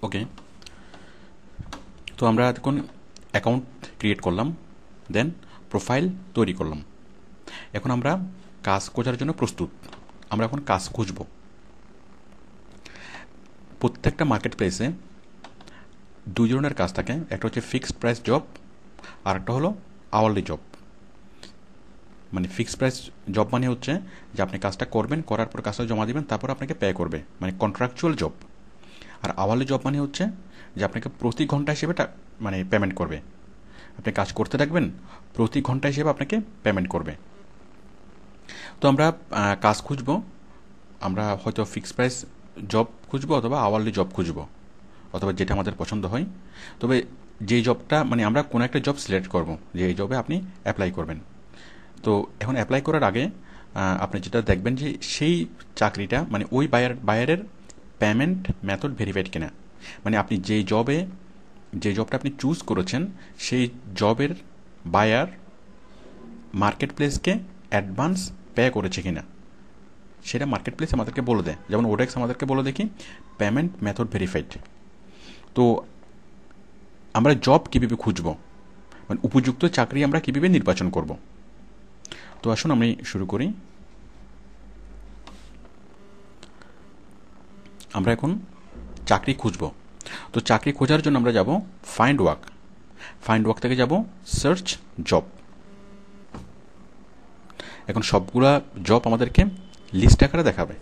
ওকে, তো আমরা এখন অ্যাকাউন্ট ক্রিয়েট করলাম, দেন প্রোফাইল তৈরি করলাম। এখন আমরা কাজ খোঁজার জন্য প্রস্তুত। আমরা এখন কাজ খুঁজব। প্রত্যেকটা মার্কেট প্লেসে দুই ধরনের কাজ থাকে, একটা হচ্ছে ফিক্সড প্রাইস জব, আর একটা হলো আওয়ারলি জব। মানে ফিক্সড প্রাইস জব মানে হচ্ছে যে আপনি কাজটা করবেন, করার পর কাজটা জমা দিবেন, তারপর আপনাকে পে করবে, মানে কন্ট্রাকচুয়াল জব। আর আওয়ারলি জব মানে হচ্ছে যে আপনাকে প্রতি ঘন্টা হিসেবে মানে পেমেন্ট করবে। আপনি কাজ করতে থাকবেন, প্রতি ঘন্টা হিসেবে আপনাকে পেমেন্ট করবে। তো আমরা কাজ খুঁজবো, আমরা হয়তো ফিক্সড প্রাইস জব খুঁজবো অথবা আওয়ারলি জব খুঁজবো, অথবা যেটা আমাদের পছন্দ হয়। তবে যেই জবটা মানে আমরা কোনো একটা জব সিলেক্ট করব যে এই জবে আপনি অ্যাপ্লাই করবেন। তো এখন অ্যাপ্লাই করার আগে আপনি যেটা দেখবেন যে সেই চাকরিটা মানে ওই বায়ারের পেমেন্ট মেথড ভেরিফাইড কিনা। মানে আপনি যে জবটা আপনি চুজ করেছেন সেই জবের বায়ার মার্কেট প্লেসকে অ্যাডভান্স পে করেছে কিনা সেটা মার্কেট প্লেস আমাদেরকে বলে দেয়। যেমন ওডেক্স আমাদেরকে বলে দেখি পেমেন্ট মেথড ভেরিফাইড। তো আমরা জব কীভাবে খুঁজব, মানে উপযুক্ত চাকরি আমরা কীভাবে নির্বাচন করব। তো আসুন আমি শুরু করি। আমরা এখন চাকরি খুঁজব। তো চাকরি খোঁজার জন্য আমরা যাব ফাইন্ড ওয়ার্ক। ফাইন্ড ওয়ার্ক থেকে যাব সার্চ জব। এখন সবগুলা জব আমাদেরকে লিস্ট আকারে দেখাবে।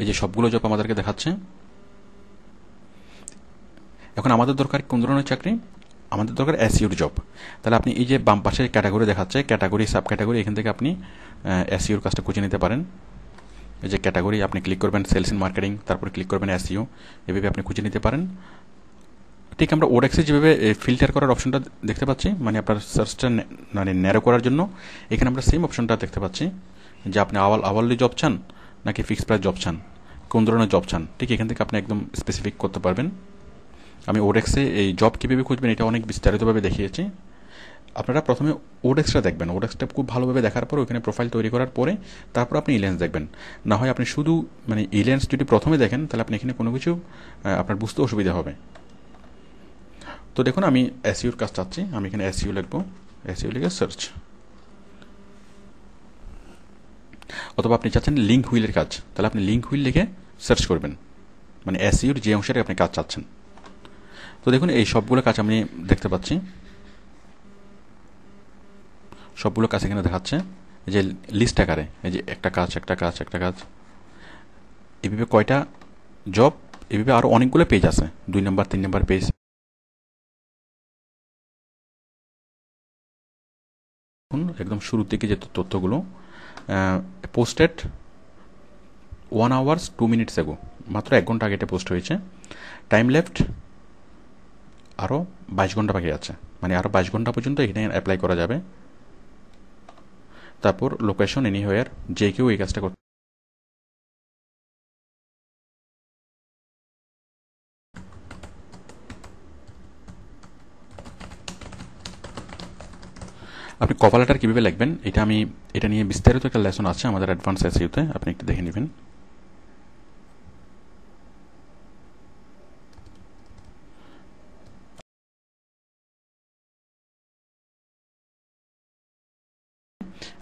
এই যে সবগুলো জব আমাদেরকে দেখাচ্ছে। এখন আমাদের দরকার কোন ধরনের চাকরি? আমাদের দরকার এসইওর জব। তাহলে আপনি এই যে বাম পাশে ক্যাটাগরি দেখাচ্ছে, ক্যাটাগরি সাব ক্যাটাগরি, এখান থেকে আপনি এসইওর কাজটা খুঁজে নিতে পারেন। এই যে ক্যাটাগরি আপনি ক্লিক করবেন সেলস ইন মার্কেটিং, তারপরে ক্লিক করবেন এসইও, এভাবে আপনি খুঁজে নিতে পারেন। ঠিক আমরা ওডেক্সে যেভাবে ফিল্টার করার অপশনটা দেখতে পাচ্ছি, মানে আপনার সার্চটা মানে ন্যারো করার জন্য এখানে আমরা সেম অপশনটা দেখতে পাচ্ছি যে আপনি আওয়ারলি জব চান নাকি ফিক্সড প্রাইস জব চান, কোন ধরনের জব চান, ঠিক এখান থেকে আপনি একদম স্পেসিফিক করতে পারবেন। আমি ওডেক্সে এই জব কীভাবে খুঁজবেন এটা অনেক বিস্তারিতভাবে দেখিয়েছি। আপনারা প্রথমে ওডেক্সটা দেখবেন, ওডেক্সটা খুব ভালোভাবে দেখার পর ওইখানে প্রোফাইল তৈরি করার পরে তারপর আপনি ইলেন্স দেখবেন। না হয় আপনি শুধু মানে ইলেন্স যদি প্রথমে দেখেন তাহলে আপনি এখানে কোনো কিছু আপনার বুঝতে অসুবিধা হবে। তো দেখুন আমি এসইউর কাজ চাচ্ছি, আমি এখানে এসইউ লিখব, এসইউ লিখে সার্চ। অথবা আপনি চাচ্ছেন লিঙ্ক হুইলের কাজ, তাহলে আপনি লিঙ্ক হুইল লিখে সার্চ করবেন, মানে এসইউর যে অংশটা আপনি কাজ চাচ্ছেন। তো দেখুন এই সবগুলো কাজ আমি দেখতে পাচ্ছি, সবগুলো কাজ এখানে দেখাচ্ছে এই যে লিস্ট আকারে, এই যে একটা কাজ একটা কাজ একটা কাজ, এভাবে কয়টা জব, এভাবে আরও অনেকগুলো পেজ আছে, 2 নম্বর 3 নম্বর পেজ। একদম শুরুর দিকে যে তথ্যগুলো পোস্টেড 1 hours 2 minutes এগো, মাত্র 1 ঘন্টা আগে এটা পোস্ট হয়েছে। টাইম লেফট আরও 22 ঘন্টা বাকি আছে, মানে আরও 22 ঘন্টা পর্যন্ত এখানে অ্যাপ্লাই করা যাবে। তারপর লোকেশন এনিহোয়ার, যে কেউ এই কাজটা করতে। আপনি কভার লেটার কীভাবে লিখবেন এটা নিয়ে বিস্তারিত একটা লেসন আছে আমাদের অ্যাডভান্স এসইওতে, আপনি একটু দেখে নেবেন।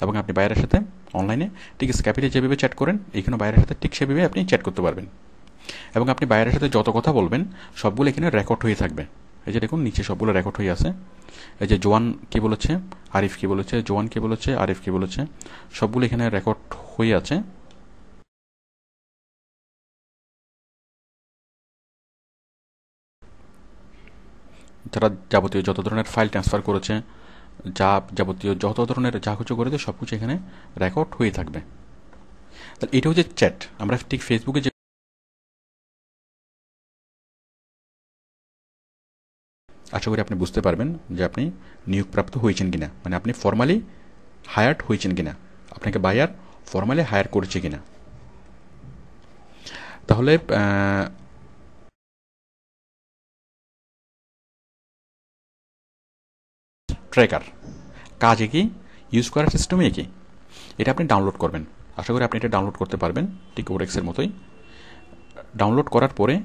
এবং আপনি বাইরের সাথে অনলাইনে ঠিক স্ক্যাপিতে যেভাবে চ্যাট করেন এখানে বাইরের সাথে ঠিক সেভাবে আপনি চ্যাট করতে পারবেন। এবং আপনি বাইরের সাথে যত কথা বলবেন সবগুলো এখানে রেকর্ড হয়ে থাকবে। এই যে দেখুন নিচে সবগুলো রেকর্ড হয়ে আছে। এই যে জোয়ান কী বলেছে, আরিফ কী বলেছে, জোয়ান কী বলেছে, আরিফ কী বলেছে, সবগুলো এখানে রেকর্ড হয়ে আছে। যারা যাবতীয় যত ধরনের ফাইল ট্রান্সফার করেছে, যাবতীয় যত ধরনের যা কিছু করেছে সব কিছু এখানে রেকর্ড হয়ে থাকবে। তাহলে এটা হচ্ছে চ্যাট। আমরা ঠিক ফেসবুকে যে আশা করি আপনি বুঝতে পারবেন যে আপনি নিয়োগপ্রাপ্ত হয়েছেন কিনা, মানে আপনি ফর্মালি হায়ার্ড হয়েছেন কিনা, আপনাকে বায়ার ফর্মালি হায়ার করেছে কিনা। তাহলে ট্র্যাকার কাজে কি ইউজ করার সিস্টেমই একই। এটা আপনি ডাউনলোড করবেন, আশা করি আপনি এটা ডাউনলোড করতে পারবেন ঠিক ওরেক্সের মতোই। ডাউনলোড করার পরে